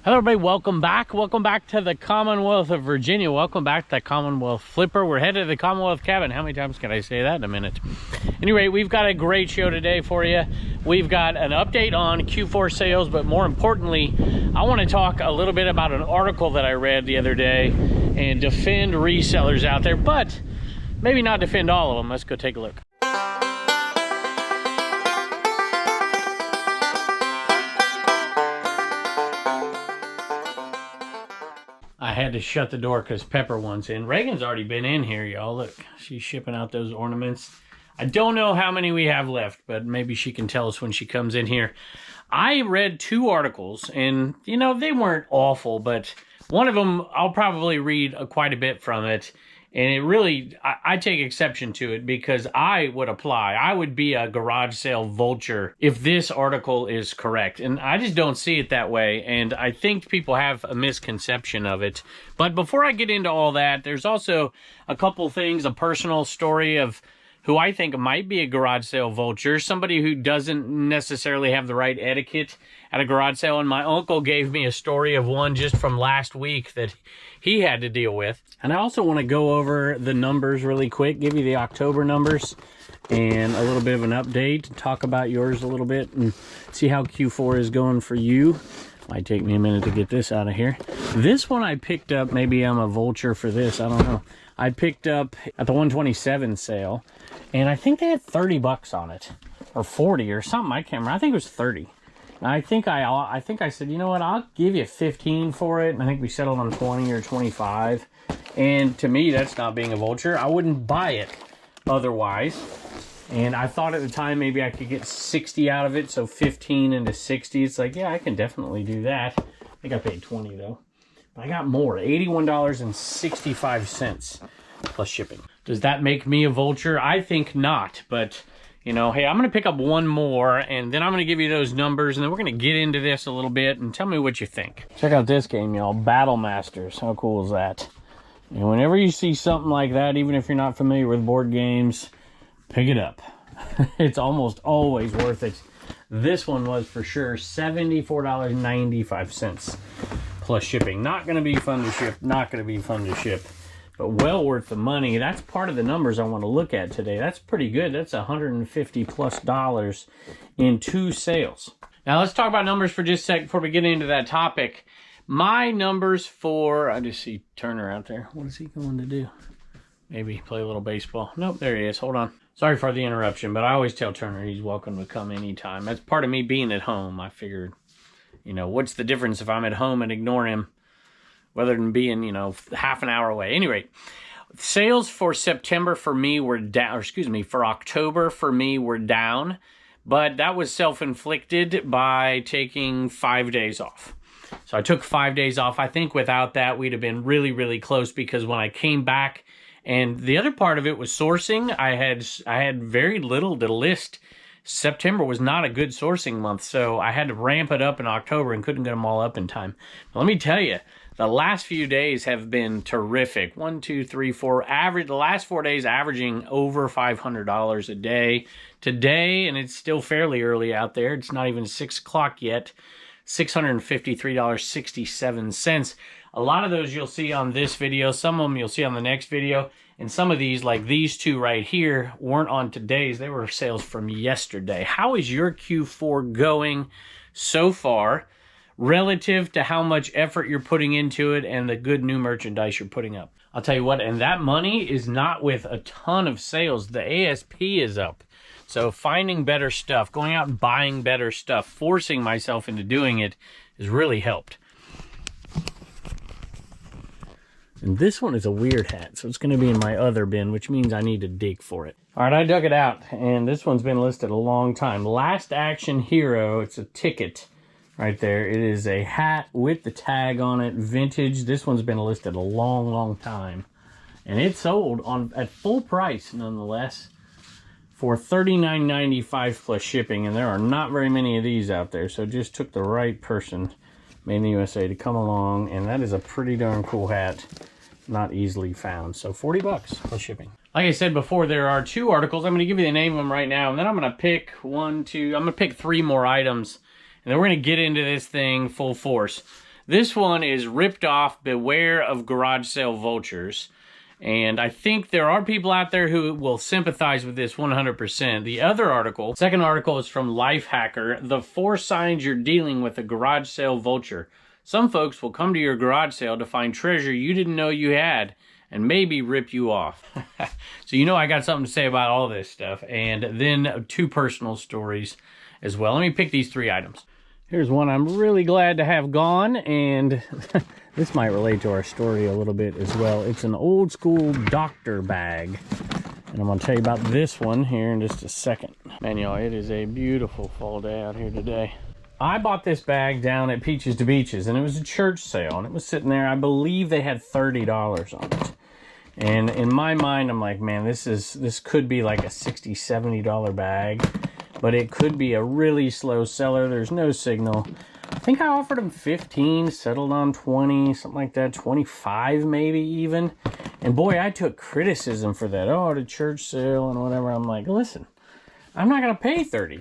Hello everybody, welcome back. Welcome back to the Commonwealth of Virginia. Welcome back to the Commonwealth Flipper. We're headed to the Commonwealth cabin. How many times can I say that in a minute? Anyway, we've got a great show today for you. We've got an update on Q4 sales, but more importantly, I want to talk a little bit about an article that I read the other day and defend resellers out there, but maybe not defend all of them. Let's go take a look. I had to shut the door because Pepper wants in. Reagan's already been in here, y'all. Look, she's shipping out those ornaments. I don't know how many we have left, but maybe she can tell us when she comes in here. I read two articles, and, you know, they weren't awful, but one of them, I'll probably read quite a bit from it. And it really, I take exception to it because I would apply. I would be a garage sale vulture if this article is correct. And I just don't see it that way. And I think people have a misconception of it. But before I get into all that, there's also a couple things, a personal story of who I think might be a garage sale vulture, somebody who doesn't necessarily have the right etiquette at a garage sale. And my uncle gave me a story of one just from last week that he had to deal with. And I also want to go over the numbers really quick, give you the October numbers and a little bit of an update, talk about yours a little bit and see how Q4 is going for you. Might take me a minute to get this out of here. This one I picked up, maybe I'm a vulture for this, I don't know. I picked up at the 127 sale, and I think they had 30 bucks on it, or 40 or something, I can't remember. I think it was 30. And I think I said, you know what, I'll give you 15 for it, and I think we settled on 20 or 25. And to me, that's not being a vulture. I wouldn't buy it otherwise. And I thought at the time maybe I could get 60 out of it, so 15 into 60. It's like, yeah, I can definitely do that. I think I paid 20 though. But I got more, $81.65 plus shipping. Does that make me a vulture? I think not, but you know, hey, I'm going to pick up one more, and then I'm going to give you those numbers, and then we're going to get into this a little bit, and tell me what you think. Check out this game, y'all. Battle Masters. How cool is that? And whenever you see something like that, even if you're not familiar with board games, pick it up. It's almost always worth it. This one was for sure $74.95 plus shipping. Not going to be fun to ship. Not going to be fun to ship. But well worth the money. That's part of the numbers I want to look at today. That's pretty good. That's $150 plus in two sales. Now let's talk about numbers for just a sec before we get into that topic. My numbers for, I just see Turner out there. What is he going to do? Maybe play a little baseball. Nope, there he is. Hold on. Sorry for the interruption, but I always tell Turner he's welcome to come anytime. That's part of me being at home. I figured, you know, what's the difference if I'm at home and ignore him? Rather than being, you know, half an hour away. Anyway, sales for September for me were down, or excuse me, for October for me were down, but that was self-inflicted by taking 5 days off. So I took 5 days off. I think without that, we'd have been really, really close because when I came back, and the other part of it was sourcing, I had very little to list. September was not a good sourcing month, so I had to ramp it up in October and couldn't get them all up in time. But let me tell you, the last few days have been terrific. 1, 2, 3, 4. The last 4 days averaging over $500 a day. Today, and it's still fairly early out there, it's not even 6 o'clock yet, $653.67. A lot of those you'll see on this video. Some of them you'll see on the next video. And some of these, like these two right here, weren't on today's. They were sales from yesterday. How is your Q4 going so far relative to how much effort you're putting into it and the good new merchandise you're putting up? I'll tell you what, and that money is not with a ton of sales. The ASP is up. So finding better stuff, going out and buying better stuff, forcing myself into doing it has really helped. And this one is a weird hat, so it's going to be in my other bin, which means I need to dig for it. All right, I dug it out, and this one's been listed a long time. Last Action Hero, it's a ticket right there. It is a hat with the tag on it, vintage. This one's been listed a long, long time. And it sold at full price, nonetheless, for $39.95 plus shipping. And there are not very many of these out there, so it just took the right person, made in the USA, to come along. And that is a pretty darn cool hat. Not easily found. So 40 bucks plus shipping. Like I said before, there are two articles. I'm going to give you the name of them right now, and then I'm going to pick I'm going to pick 3 more items, and then we're going to get into this thing full force. This one is ripped off, beware of garage sale vultures. And I think there are people out there who will sympathize with this 100%. The other article, second article, is from Lifehacker. The 4 signs you're dealing with a garage sale vulture. Some folks will come to your garage sale to find treasure you didn't know you had and maybe rip you off. So you know I got something to say about all this stuff. And then 2 personal stories as well. Let me pick these 3 items. Here's one I'm really glad to have gone, and this might relate to our story a little bit as well. It's an old school doctor bag, and I'm going to tell you about this one here in just a second. Man, y'all, it is a beautiful fall day out here today. I bought this bag down at Peaches to Beaches, and it was a church sale, and it was sitting there. I believe they had $30 on it. And in my mind, I'm like, man, this could be like a $60, $70 bag. But it could be a really slow seller. There's no signal. I think I offered him 15, settled on 20, something like that, 25 maybe even. And boy, I took criticism for that. Oh, the church sale and whatever. I'm like, listen, I'm not going to pay 30.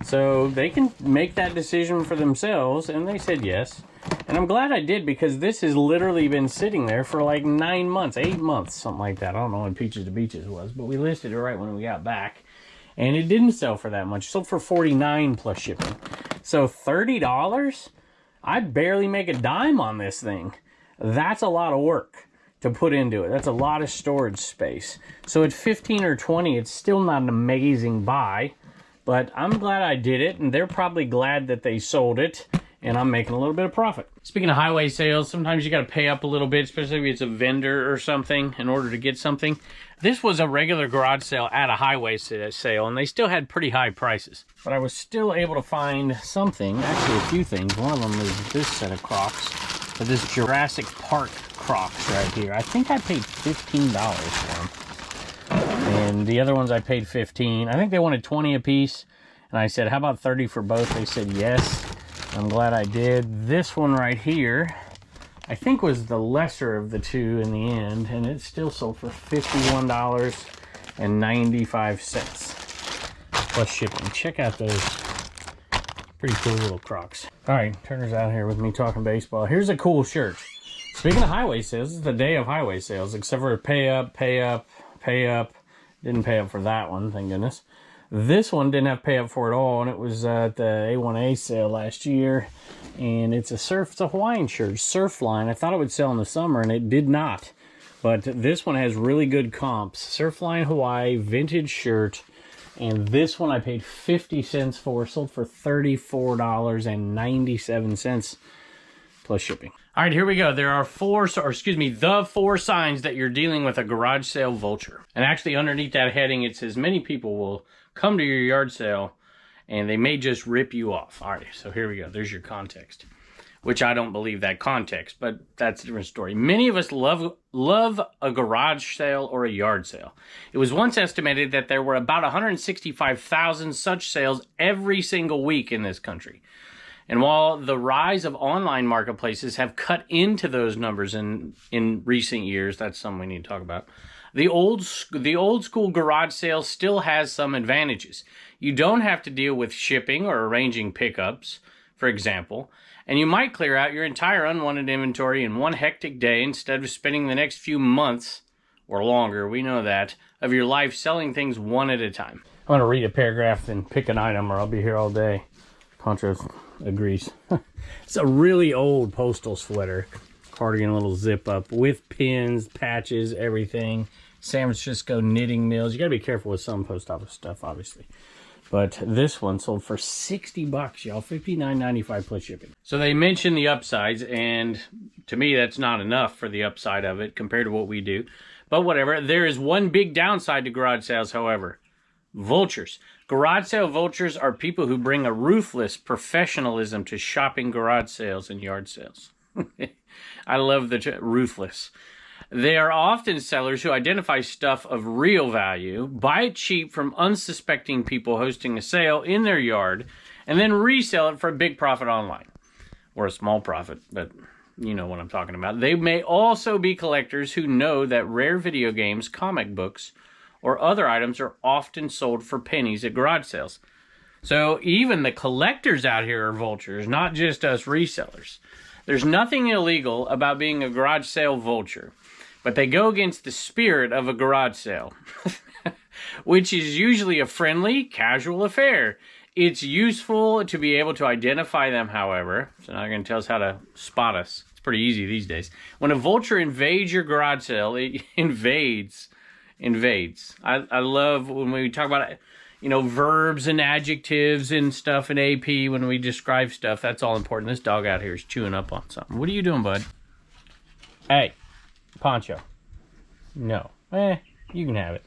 So they can make that decision for themselves. And they said yes. And I'm glad I did, because this has literally been sitting there for like 9 months, 8 months, something like that. I don't know when Peaches to Beaches was, but we listed it right when we got back. And it didn't sell for that much. It sold for $49 plus shipping. So $30? I barely make a dime on this thing. That's a lot of work to put into it. That's a lot of storage space. So at 15 or 20, it's still not an amazing buy. But I'm glad I did it, and they're probably glad that they sold it. And I'm making a little bit of profit. Speaking of highway sales, sometimes you got to pay up a little bit, especially if it's a vendor or something, in order to get something. This was a regular garage sale at a highway sale, and they still had pretty high prices. But I was still able to find something, actually a few things. One of them is this set of Crocs, but this Jurassic Park Crocs right here. I think I paid $15 for them. And the other ones I paid $15. I think they wanted 20 a piece. And I said, how about 30 for both? They said yes. I'm glad I did. This one right here, I think was the lesser of the 2 in the end, and it still sold for $51.95 plus shipping. Check out those pretty cool little Crocs. All right, Turner's out here with me talking baseball. Here's a cool shirt. Speaking of highway sales, this is the day of highway sales, except for pay up, pay up, pay up. Didn't pay up for that one, thank goodness. This one didn't have pay up for it all, and it was at the A1A sale last year. And it's a Hawaiian shirt, Surfline. I thought it would sell in the summer, and it did not. But this one has really good comps. Surfline Hawaii, vintage shirt. And this one I paid 50 cents for, sold for $34.97 plus shipping. All right, here we go. There are the 4 signs that you're dealing with a garage sale vulture. And actually underneath that heading, it says many people will come to your yard sale and they may just rip you off. All right, so here we go. There's your context, which I don't believe that context, but that's a different story. Many of us love a garage sale or a yard sale. It was once estimated that there were about 165,000 such sales every single week in this country. And while the rise of online marketplaces have cut into those numbers in recent years, that's something we need to talk about. The old school garage sale still has some advantages. You don't have to deal with shipping or arranging pickups, for example, and you might clear out your entire unwanted inventory in one hectic day instead of spending the next few months, or longer, we know that, of your life selling things one at a time. I'm going to read a paragraph and pick an item or I'll be here all day. Poncho agrees. It's a really old postal sweater. Cardigan, little zip up with pins, patches, everything. San Francisco knitting mills. You got to be careful with some post office stuff, obviously. But this one sold for $60, y'all. $59.95 plus shipping. So they mentioned the upsides, and to me, that's not enough for the upside of it compared to what we do. But whatever. There is one big downside to garage sales, however. Vultures. Garage sale vultures are people who bring a ruthless professionalism to shopping garage sales and yard sales. I love the ruthless. They are often sellers who identify stuff of real value, buy it cheap from unsuspecting people hosting a sale in their yard, and then resell it for a big profit online. Or a small profit, but you know what I'm talking about. They may also be collectors who know that rare video games, comic books, or other items are often sold for pennies at garage sales. So even the collectors out here are vultures, not just us resellers. There's nothing illegal about being a garage sale vulture, but they go against the spirit of a garage sale, which is usually a friendly, casual affair. It's useful to be able to identify them, however. So now you're going to tell us how to spot us. It's pretty easy these days. When a vulture invades your garage sale, it invades. I love when we talk about, verbs and adjectives and stuff in AP when we describe stuff. That's all important. This dog out here is chewing up on something. What are you doing, bud? Hey, Poncho. No. You can have it.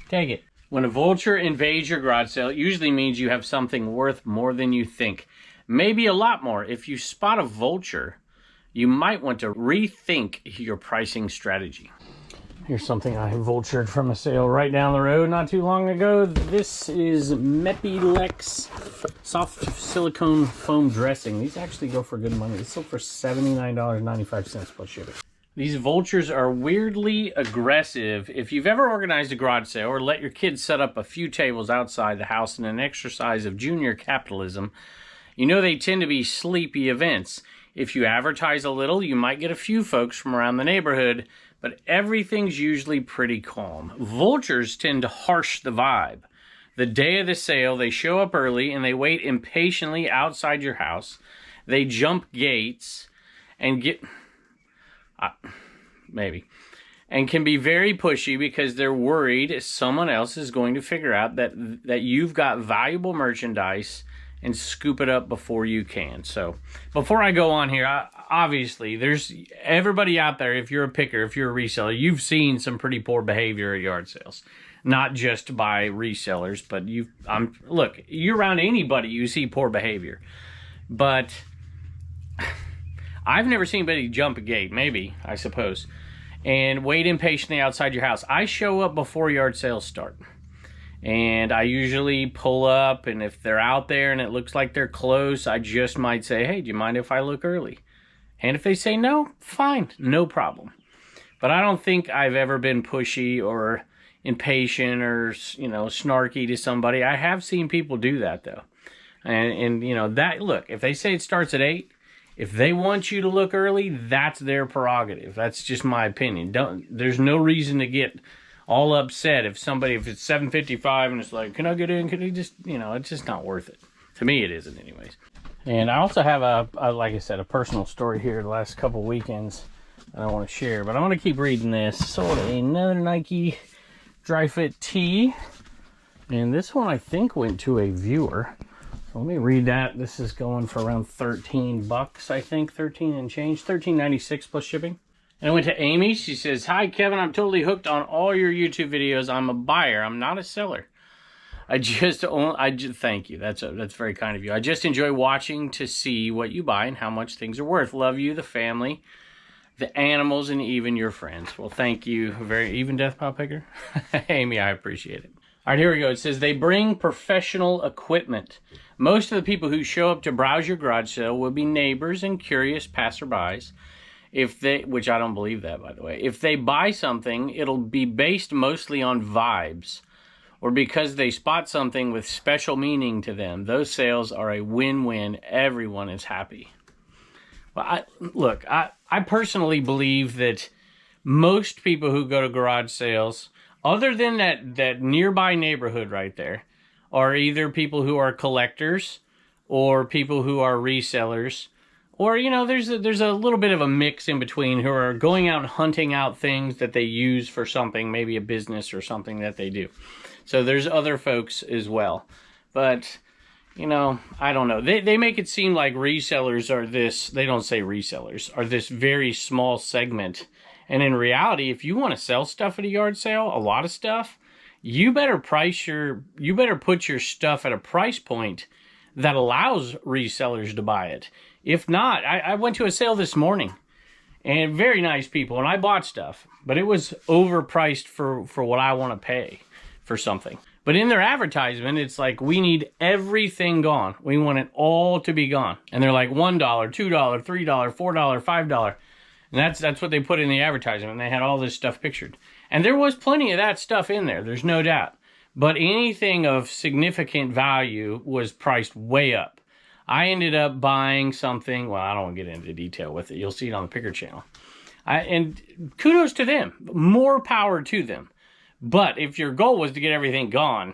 Take it. When a vulture invades your garage sale, it usually means you have something worth more than you think. Maybe a lot more. If you spot a vulture, you might want to rethink your pricing strategy. Here's something I vultured from a sale right down the road not too long ago. This is Mepilex soft silicone foam dressing. These actually go for good money. These sold for $79.95 plus shipping. These vultures are weirdly aggressive. If you've ever organized a garage sale or let your kids set up a few tables outside the house in an exercise of junior capitalism, you know they tend to be sleepy events. If you advertise a little, you might get a few folks from around the neighborhood, but everything's usually pretty calm. Vultures tend to harsh the vibe. The day of the sale, they show up early and they wait impatiently outside your house. They jump gates and and can be very pushy because they're worried someone else is going to figure out that you've got valuable merchandise and scoop it up before you can. So before I go on here, obviously there's everybody out there. If you're a picker, if you're a reseller, you've seen some pretty poor behavior at yard sales, not just by resellers, but look, you're around anybody, you see poor behavior, but I've never seen anybody jump a gate, maybe, I suppose, and wait impatiently outside your house. I show up before yard sales start, and I usually pull up, and if they're out there and it looks like they're close, I just might say, hey, do you mind if I look early? And if they say no, fine, no problem. But I don't think I've ever been pushy or impatient or, snarky to somebody. I have seen people do that, though. And that, look, if they say it starts at 8, if they want you to look early, that's their prerogative. That's just my opinion. There's no reason to get all upset if it's 7:55 and it's like, can I get in? Can you just, it's just not worth it. To me, it isn't anyways. And I also have like I said, a personal story here the last couple weekends that I want to share, but I want to keep reading this. Sold another Nike dry fit tee, and this one I think went to a viewer. Let me read that. This is going for around $13, I think. 13 and change. $13.96 plus shipping. And I went to Amy. She says, hi, Kevin. I'm totally hooked on all your YouTube videos. I'm a buyer. I'm not a seller. Thank you. That's very kind of you. I just enjoy watching to see what you buy and how much things are worth. Love you, the family, the animals, and even your friends. Well, thank you. Even Death Pile Picker. Amy, I appreciate it. All right, here we go. It says, they bring professional equipment. Most of the people who show up to browse your garage sale will be neighbors and curious passerbys. Which I don't believe that, by the way. If they buy something, it'll be based mostly on vibes or because they spot something with special meaning to them. Those sales are a win-win. Everyone is happy. Well, I personally believe that most people who go to garage sales, other than that nearby neighborhood right there, are either people who are collectors or people who are resellers, or there's a little bit of a mix in between who are going out and hunting out things that they use for something, maybe a business or something that they do. So there's other folks as well, but I don't know. They make it seem like resellers are this. They don't say resellers are this very small segment. And in reality, if you want to sell stuff at a yard sale, a lot of stuff, you better put your stuff at a price point that allows resellers to buy it. If not, I went to a sale this morning, and very nice people, and I bought stuff, but it was overpriced for what I want to pay for something. But in their advertisement, it's like, we need everything gone. We want it all to be gone. And they're like $1, $2, $3, $4, $5. And that's what they put in the advertisement. And they had all this stuff pictured. And there was plenty of that stuff in there. There's no doubt. But anything of significant value was priced way up. I ended up buying something. Well, I don't want to get into detail with it. You'll see it on the Picker channel. And kudos to them. More power to them. But if your goal was to get everything gone,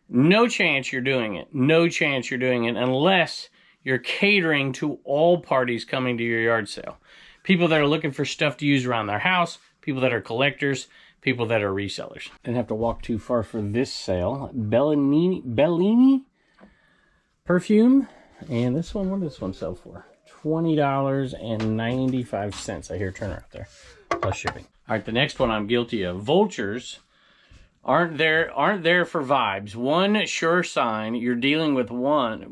no chance you're doing it. No chance you're doing it unless you're catering to all parties coming to your yard sale. People that are looking for stuff to use around their house, people that are collectors, people that are resellers. Didn't have to walk too far for this sale. Bellini perfume. And this one, what does this one sell for? $20.95. I hear Turner out there, plus shipping. All right, the next one I'm guilty of. Vultures aren't there for vibes. One sure sign you're dealing with one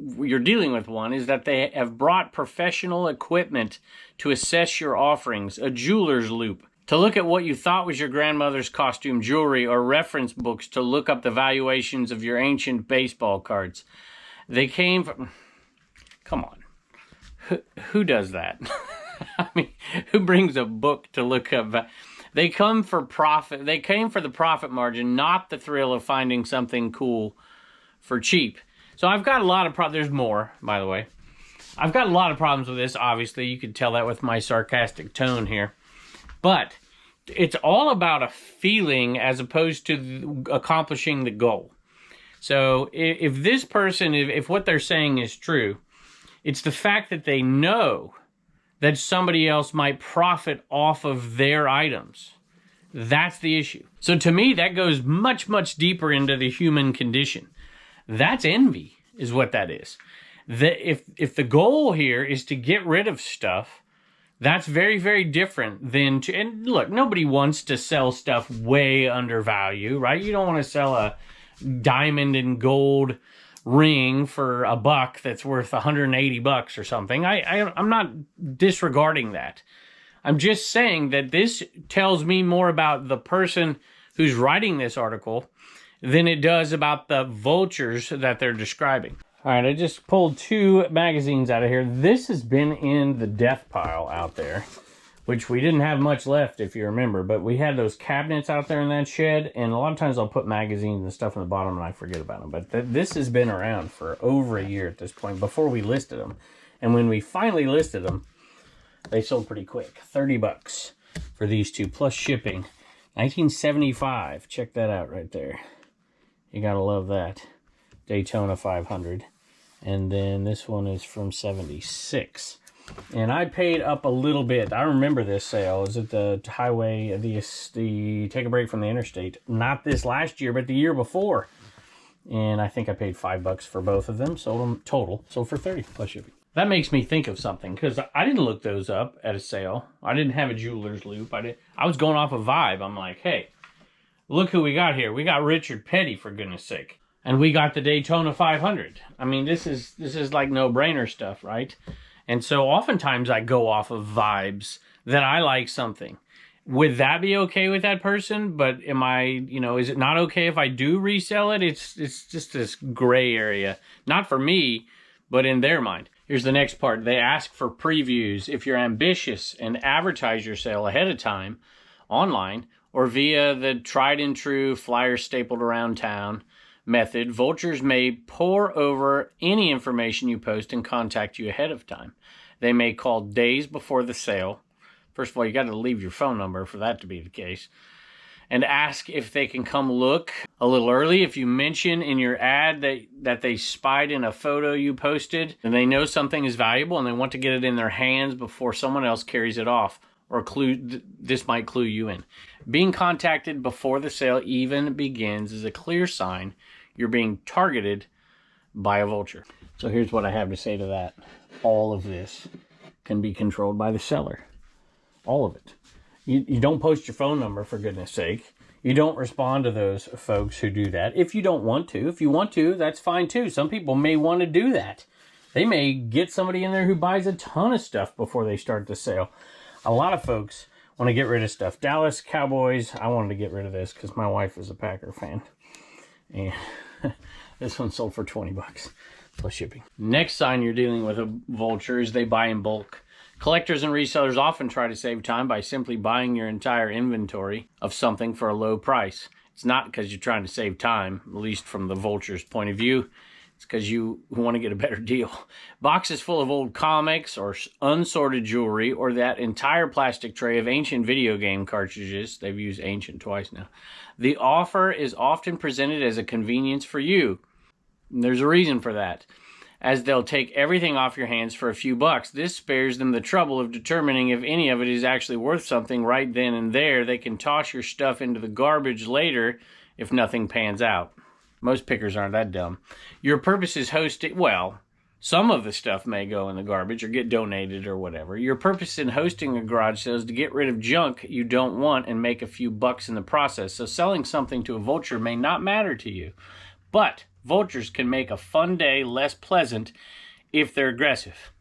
is that they have brought professional equipment to assess your offerings, a jeweler's loop, to look at what you thought was your grandmother's costume jewelry, or reference books to look up the valuations of your ancient baseball cards. They came from... Come on. Who does that? I mean, who brings a book to look up... They come for profit. They came for the profit margin, not the thrill of finding something cool for cheap. So I've got a lot of problems. There's more, by the way. I've got a lot of problems with this, obviously. You can tell that with my sarcastic tone here. But it's all about a feeling as opposed to accomplishing the goal. So if this person, if what they're saying is true, it's the fact that they know that somebody else might profit off of their items. That's the issue. So to me, that goes much, much deeper into the human condition. That's envy, is what that is. If the goal here is to get rid of stuff, that's very, very different than to... And look, nobody wants to sell stuff way under value, right? You don't want to sell a diamond and gold ring for $1 that's worth $180 or something. I'm not disregarding that. I'm just saying that this tells me more about the person who's writing this article than it does about the vultures that they're describing. All right, I just pulled 2 magazines out of here. This has been in the death pile out there, which we didn't have much left, if you remember, but we had those cabinets out there in that shed, and a lot of times I'll put magazines and stuff in the bottom and I forget about them. But this has been around for over a year at this point, before we listed them. And when we finally listed them, they sold pretty quick. $30 for these 2, plus shipping. 1975, check that out right there. You gotta love that. Daytona 500. And then this one is from 76. And I paid up a little bit. I remember this sale. It was at the highway, the Take a Break from the Interstate. Not this last year, but the year before. And I think I paid $5 for both of them. Sold them total. Sold for $30 plus shipping. That makes me think of something, because I didn't look those up at a sale. I didn't have a jeweler's loop. I was going off a vibe. I'm like, hey, look who we got here. We got Richard Petty, for goodness sake. And we got the Daytona 500. I mean, this is like no-brainer stuff, right? And so oftentimes I go off of vibes that I like something. Would that be okay with that person? But am I, is it not okay if I do resell it? It's just this gray area. Not for me, but in their mind. Here's the next part. They ask for previews. If you're ambitious and advertise your sale ahead of time, online, or via the tried and true flyer stapled around town method, Vultures may pore over any information you post and contact you ahead of time. They may call days before the sale. First of all, you got to leave your phone number for that to be the case. And ask if they can come look a little early. If you mention in your ad that they spied in a photo you posted, and they know something is valuable and they want to get it in their hands before someone else carries it off, or this might clue you in. Being contacted before the sale even begins is a clear sign you're being targeted by a vulture. So here's what I have to say to that. All of this can be controlled by the seller. All of it. You don't post your phone number, for goodness sake. You don't respond to those folks who do that. If you don't want to. If you want to, that's fine too. Some people may want to do that. They may get somebody in there who buys a ton of stuff before they start the sale. A lot of folks want to get rid of stuff. Dallas Cowboys, I wanted to get rid of this because my wife is a Packer fan. And this one sold for $20 plus shipping. Next sign you're dealing with a vulture is they buy in bulk. Collectors and resellers often try to save time by simply buying your entire inventory of something for a low price. It's not because you're trying to save time, at least from the vulture's point of view. It's because you want to get a better deal. Boxes full of old comics or unsorted jewelry, or that entire plastic tray of ancient video game cartridges. They've used ancient twice now. The offer is often presented as a convenience for you. And there's a reason for that, as they'll take everything off your hands for a few bucks. This spares them the trouble of determining if any of it is actually worth something right then and there. They can toss your stuff into the garbage later if nothing pans out. Most pickers aren't that dumb. Your purpose is hosting, well, some of the stuff may go in the garbage or get donated or whatever. Your purpose in hosting a garage sale is to get rid of junk you don't want and make a few bucks in the process. So selling something to a vulture may not matter to you. But vultures can make a fun day less pleasant if they're aggressive.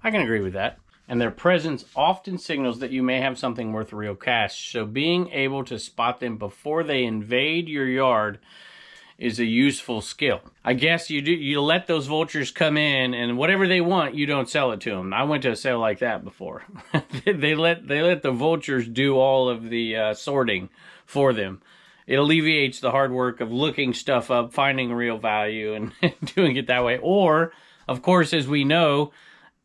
I can agree with that. And their presence often signals that you may have something worth real cash. So being able to spot them before they invade your yard is a useful skill. I guess you let those vultures come in, and whatever they want, you don't sell it to them. I went to a sale like that before. they let the vultures do all of the sorting for them. It alleviates the hard work of looking stuff up, finding real value, and doing it that way. Or, of course, as we know,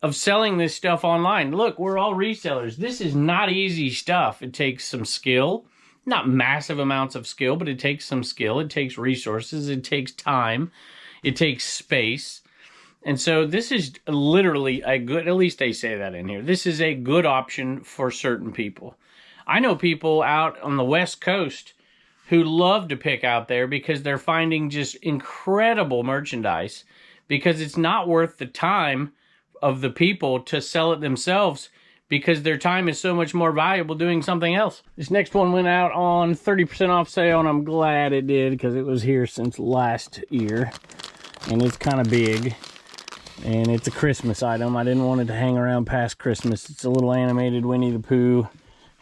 of selling this stuff online. Look, we're all resellers. This is not easy stuff. It takes some skill. Not massive amounts of skill, but it takes some skill. It takes resources. It takes time. It takes space. And so this is literally a good, at least they say that in here, this is a good option for certain people. I know people out on the West Coast who love to pick out there because they're finding just incredible merchandise, because it's not worth the time of the people to sell it themselves, because their time is so much more valuable doing something else. This next one went out on 30% off sale, and I'm glad it did, because it was here since last year. And it's kind of big. And it's a Christmas item. I didn't want it to hang around past Christmas. It's a little animated Winnie the Pooh.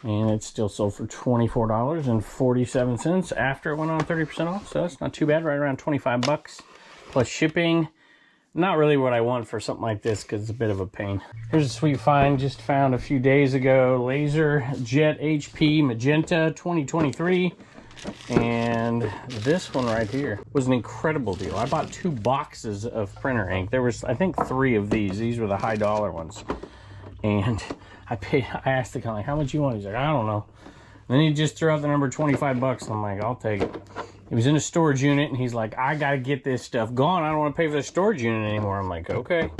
And it's still sold for $24.47 after it went on 30% off. So that's not too bad, right around 25 bucks plus shipping. Not really what I want for something like this, because it's a bit of a pain. Here's a sweet find just found a few days ago. Laser Jet HP Magenta 2023. And this one right here was an incredible deal. I bought 2 boxes of printer ink. There was, I think, 3 of these. These were the high dollar ones. And I asked the guy, how much you want? He's like, I don't know. And then he just threw out the number 25 bucks. I'm like, I'll take it. He was in a storage unit, and he's like, I gotta get this stuff gone. I don't want to pay for the storage unit anymore. I'm like, okay.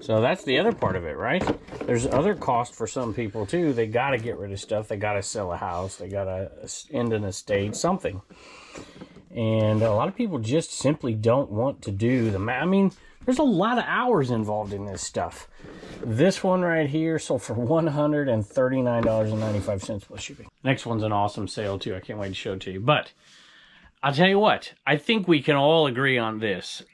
So that's the other part of it, right? There's other cost for some people too. They gotta get rid of stuff. They gotta sell a house. They gotta end an estate, something. And a lot of people just simply don't want to do the math. I mean, there's a lot of hours involved in this stuff. This one right here sold for $139.95 plus shipping. Next one's an awesome sale too. I can't wait to show it to you. But I'll tell you what, I think we can all agree on this.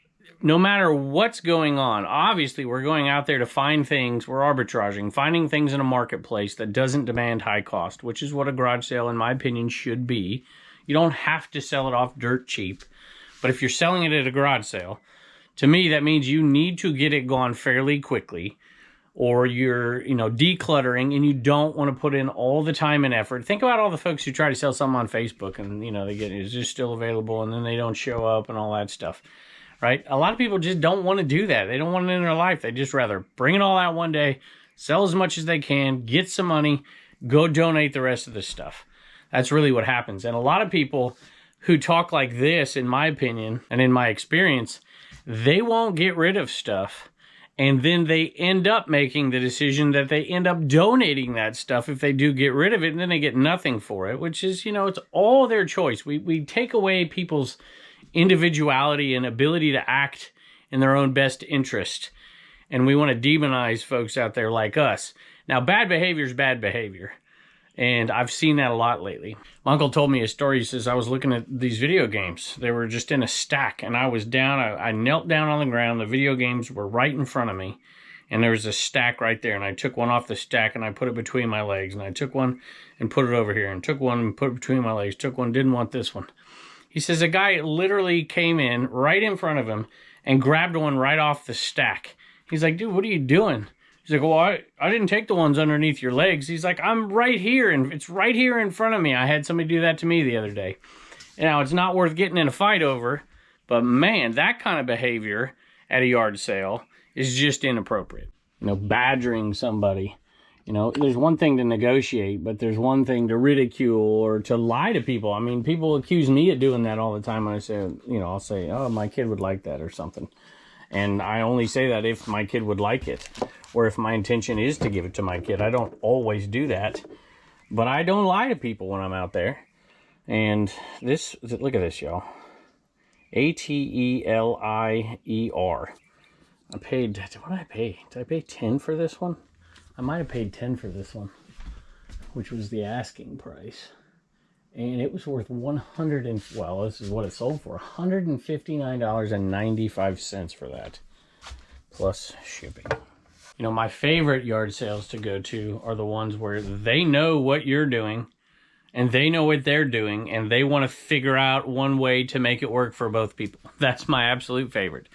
No matter what's going on, obviously we're going out there to find things, we're arbitraging, finding things in a marketplace that doesn't demand high cost, which is what a garage sale, in my opinion, should be. You don't have to sell it off dirt cheap. But if you're selling it at a garage sale, to me, that means you need to get it gone fairly quickly, or you're, decluttering, and you don't want to put in all the time and effort. Think about all the folks who try to sell something on Facebook, and, they get, is this still available? And then they don't show up and all that stuff, right? A lot of people just don't want to do that. They don't want it in their life. They just rather bring it all out one day, sell as much as they can, get some money, go donate the rest of the stuff. That's really what happens. And a lot of people who talk like this, in my opinion, and in my experience, they won't get rid of stuff. And then they end up making the decision that they end up donating that stuff if they do get rid of it, and then they get nothing for it, which is, it's all their choice. We take away people's individuality and ability to act in their own best interest. And we want to demonize folks out there like us. Now, bad behavior is bad behavior. And I've seen that a lot lately. My uncle told me a story. He says, I was looking at these video games. They were just in a stack, and I was down. I knelt down on the ground. The video games were right in front of me, and there was a stack right there. And I took one off the stack, and I put it between my legs. And I took one and put it over here, and took one and put it between my legs. Took one, didn't want this one. He says a guy literally came in right in front of him and grabbed one right off the stack. He's like, dude, what are you doing? He's like, well, I didn't take the ones underneath your legs. He's like, I'm right here, and it's right here in front of me. I had somebody do that to me the other day. Now, it's not worth getting in a fight over, but man, that kind of behavior at a yard sale is just inappropriate. You know, badgering somebody. You know, there's one thing to negotiate, but there's one thing to ridicule or to lie to people. I mean, people accuse me of doing that all the time when I say, you know, I'll say, oh, my kid would like that or something. And I only say that if my kid would like it, or if my intention is to give it to my kid. I don't always do that, but I don't lie to people when I'm out there. And this, look at this, y'all. Atelier. I paid, what did I pay? Did I pay 10 for this one? I might have paid 10 for this one, which was the asking price. And it was worth well, this is what it sold for, $159.95 for that, plus shipping. You know, my favorite yard sales to go to are the ones where they know what you're doing, and they know what they're doing, and they want to figure out one way to make it work for both people. That's my absolute favorite.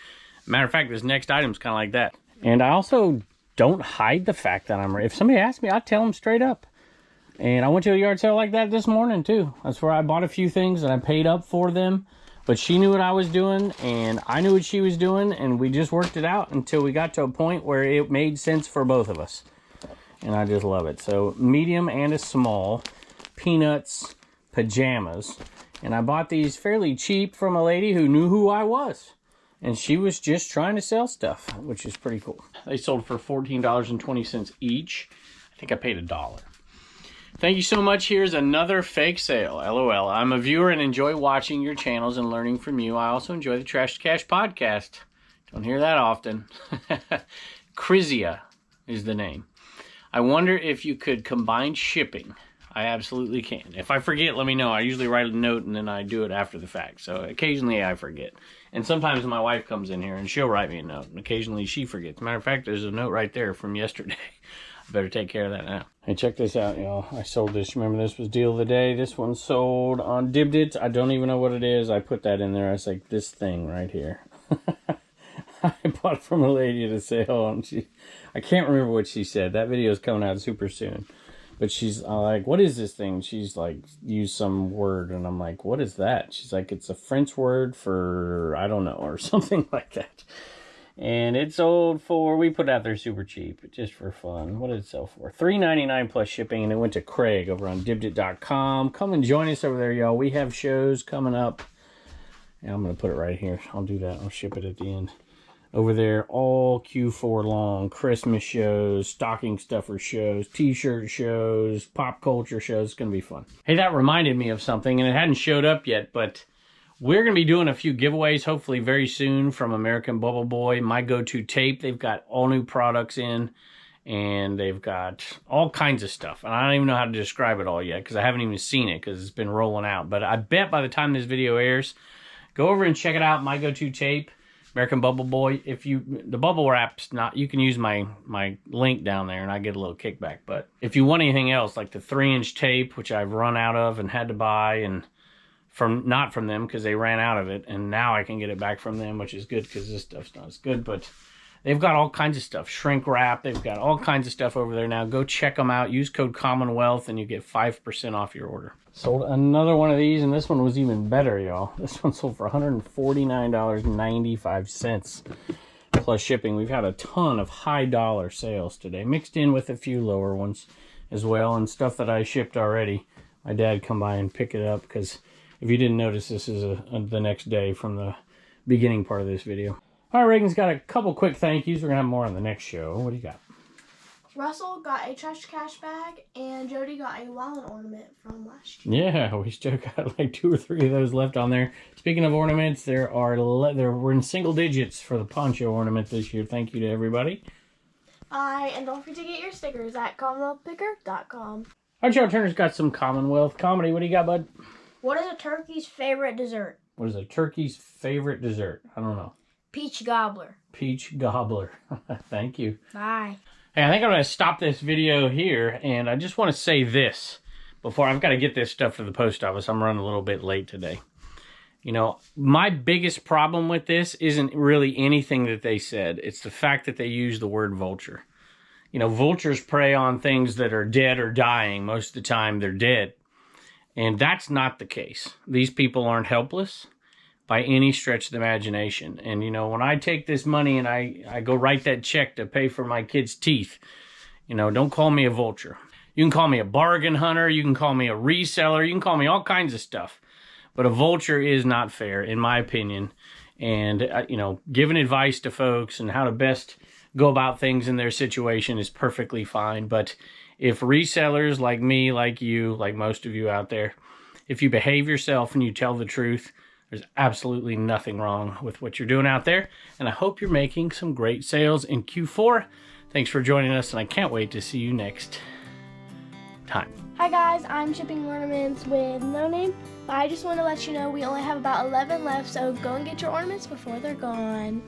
Matter of fact, this next item is kind of like that. And I also don't hide the fact that I'm ready. If somebody asks me, I tell them straight up. And I went to a yard sale like that this morning too. That's where I bought a few things and I paid up for them. But she knew what I was doing and I knew what she was doing, and we just worked it out until we got to a point where it made sense for both of us. And I just love it. So medium and a small peanuts pajamas. And I bought these fairly cheap from a lady who knew who I was. And she was just trying to sell stuff, which is pretty cool. They sold for $14.20 each. I think I paid $1. Thank you so much. Here's another fake sale. LOL. I'm a viewer and enjoy watching your channels and learning from you. I also enjoy the Trash to Cash podcast. Don't hear that often. Crizia is the name. I wonder if you could combine shipping. I absolutely can. If I forget, let me know. I usually write a note and then I do it after the fact. So occasionally I forget. And sometimes my wife comes in here and she'll write me a note. And occasionally she forgets. Matter of fact, there's a note right there from yesterday. I better take care of that now. Hey, check this out, y'all. I sold this. Remember, this was deal of the day. This one sold on Dibdit. I don't even know what it is. I put that in there. I was like, this thing right here. I bought it from a lady at a sale, and I can't remember what she said. That video is coming out super soon. But she's like, what is this thing? She's like, use some word. And I'm like, what is that? She's like, it's a French word for, I don't know, or something like that. And it sold for, we put it out there super cheap, just for fun. What did it sell for? $3.99 plus shipping, and it went to Craig over on Dibdit.com. Come and join us over there, y'all. We have shows coming up. Yeah, I'm going to put it right here. I'll do that. I'll ship it at the end. Over there, all Q4 long, Christmas shows, stocking stuffer shows, t-shirt shows, pop culture shows. It's going to be fun. Hey, that reminded me of something, and it hadn't showed up yet, but we're going to be doing a few giveaways, hopefully very soon, from American Bubble Boy, My Go-To Tape. They've got all new products in, and they've got all kinds of stuff. And I don't even know how to describe it all yet, because I haven't even seen it, because it's been rolling out. But I bet by the time this video airs, go over and check it out, My Go-To Tape, American Bubble Boy. If you, the bubble wrap's not, you can use my link down there, and I get a little kickback. But if you want anything else, like the 3-inch tape, which I've run out of and had to buy, and not from them because they ran out of it, and now I can get it back from them, which is good because this stuff's not as good. But they've got all kinds of stuff, shrink wrap, they've got all kinds of stuff over there now. Go check them out. Use code Commonwealth and you get 5% off your order. Sold another one of these, and this one was even better, y'all. This one sold for $149.95 plus shipping. We've had a ton of high dollar sales today, mixed in with a few lower ones as well, and stuff that I shipped already. My dad come by and pick it up, because if you didn't notice, this is the next day from the beginning part of this video. All right, Reagan's got a couple quick thank yous. We're going to have more on the next show. What do you got? Russell got a Trash to Cash bag, and Jody got a wallet ornament from last year. Yeah, we still got like 2 or 3 of those left on there. Speaking of ornaments, we're in single digits for the poncho ornament this year. Thank you to everybody. And don't forget to get your stickers at CommonwealthPicker.com. Our Joe Turner's got some Commonwealth comedy. What do you got, bud? What is a turkey's favorite dessert? What is a turkey's favorite dessert? I don't know. Peach gobbler. Peach gobbler. Thank you. Bye. Hey, I think I'm going to stop this video here, and I just want to say this before. I've got to get this stuff to the post office. I'm running a little bit late today. You know, my biggest problem with this isn't really anything that they said. It's the fact that they use the word vulture. You know, vultures prey on things that are dead or dying. Most of the time, they're dead. And that's not the case. These people aren't helpless. by any stretch of the imagination. And, you know, when I take this money and I go write that check to pay for my kids' teeth, you know, don't call me a vulture. You can call me a bargain hunter. You can call me a reseller. You can call me all kinds of stuff. But a vulture is not fair, in my opinion. And, you know, giving advice to folks and how to best go about things in their situation is perfectly fine. But if resellers like me, like you, like most of you out there, if you behave yourself and you tell the truth, there's absolutely nothing wrong with what you're doing out there. And I hope you're making some great sales in Q4. Thanks for joining us, and I can't wait to see you next time. Hi guys, I'm shipping ornaments with No Name, but I just want to let you know we only have about 11 left, so go and get your ornaments before they're gone.